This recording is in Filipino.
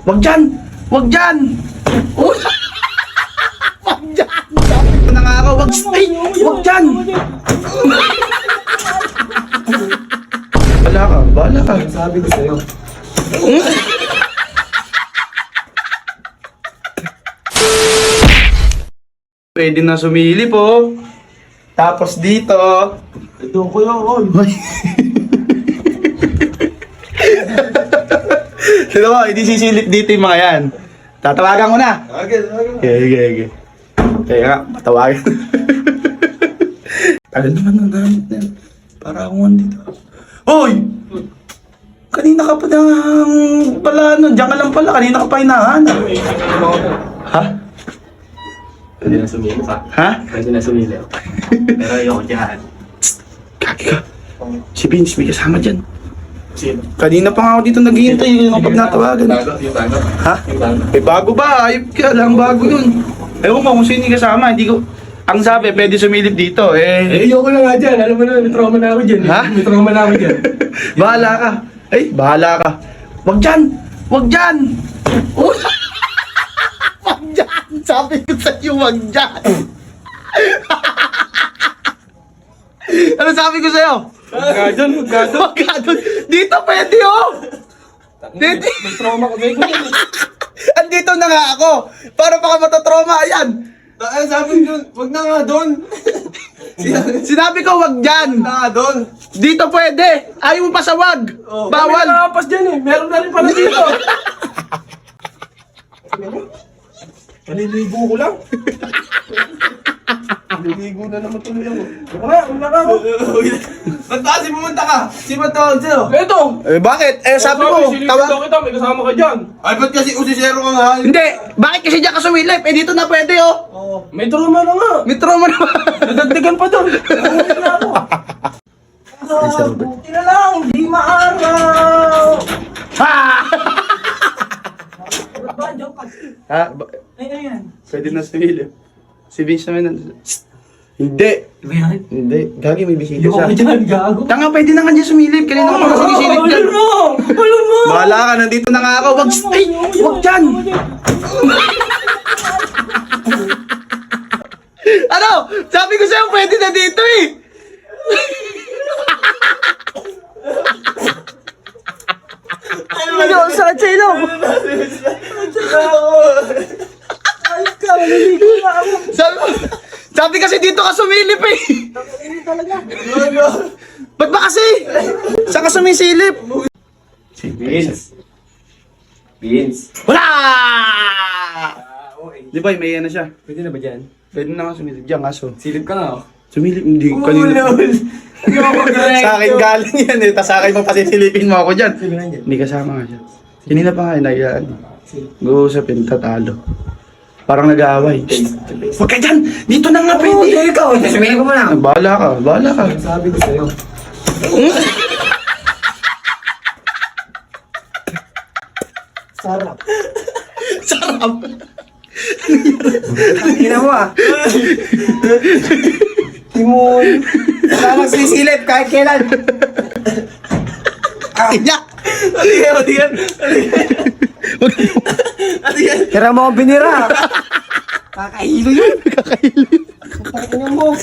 Wag dyan! Wag dyan! Wag dyan! Sabi ko na nga ako, wag stay! Wag dyan! Bahala ka. Sabi ko sa'yo. Pwede na sumili po. Tapos dito. Ito ko yun. Sino mo, hindi sisilip dito yung mga yan. Tatawagan ko na. Okay. Kaya nga, matawagan. Tagal naman ang gamit na yan. Para akong andito. Hoy! Kanina ka pa pala, diyan ka lang pala. Kanina ka pa hinahanap. Ha? Pwede na sumili ka. Ha? Pwede na sumili. Pero ayoko dyan. Kaki ka. Si Vince, may kasama dyan. Sino? Kanina pa nga ako dito naghihintay kapag natawagan. Yung bago? Ha? Yung bago? May bago ba? Ayop ka lang, bago yun. Ewan mo kung sino yung kasama, hindi ko... Ang sabi, pwede sumilip dito, Eh, ayoko na nga dyan. Alam mo na, may trauma na ako dyan. Ha? May trauma na ako dyan. Bahala ka. Ay, bahala ka. Wag dyan! Wag dyan! Wag dyan! Sabi ko sa'yo, wag dyan! Ano sabi ko sa'yo? Huwag ka dyan. Wag ka dun! Dito pwede, oh! Dito! May trauma ko sa'yo. Andito na nga ako! Para pa ka matatrauma, ayan! Ay, sabi ko, wag na nga doon. Sinabi ko, wag dyan! Na nga doon. Dito pwede! Ayaw mo pa sa wag! Bawal! May nakapas dyan eh. Meron na rin pala dito. Naliligo ko lang. Naliligo na naman tuloy ako. Wala ka ako. Ba't ba kasi pumunta ka? Si ba't tawag sa'yo? Ito! Eh bakit? Eh sabi ko, tawag... kita, may kasama ka dyan. Ay, ba't kasi usisero ka nga? Hindi! Bakit kasi dyan ka sumilip? Eh dito na pwede, oh! May trauma na nga. May trauma naman! Nadagdagan pa doon. Nahulit na ako. Buti na lang, di maaraw. Ha! Ba, joke ka. Ha? Ay, ayan. Pwede na sumilip. Si Vince naman Hindi! Diba yan? Hindi. Gagi, may bisita Hindi ko siya. dyan, gago. Tanga, pwede na nga dyan sumilip. Kanina ka pa kasi silip dyan. Alam mo! Alam mo! Bahala ka, nandito na nga ako. Wag stay! Wag dyan! Ano? Sabi ko sa'yo, pwede na dito eh! Ano? Sakit sa ilong! Ayos ka, naliligo na ako. Sabi kasi dito ka sumilip eh! Ba't ba kasi? Saan ka sumisilip? Vince. Wala! Di ba, may ano siya? Pwede na ba dyan? Pwede na nga sumilip dyan, kaso. Silip ka nga. Sumilip, hindi kanina. Sa akin galing yan eh, tas sa akin mo pasisilipin mo ako dyan. Sino na dyan? Hindi kasama nga siya. Kanina pa nga, nagayaan. Guusapin, tatalo. Parang nag-aaway. Huwag ka dyan! Dito na nga pwede! Ikaw, sabihin ko mo lang. Bahala ka. Sabi ko sa'yo. Sarap. Sarap! Ina mo ah. Timon. Wala magsisilip kahit kailan. Iyak! Atigan. Tira mo akong binira. Kakahilo yun. Kakahilo. Ina mo.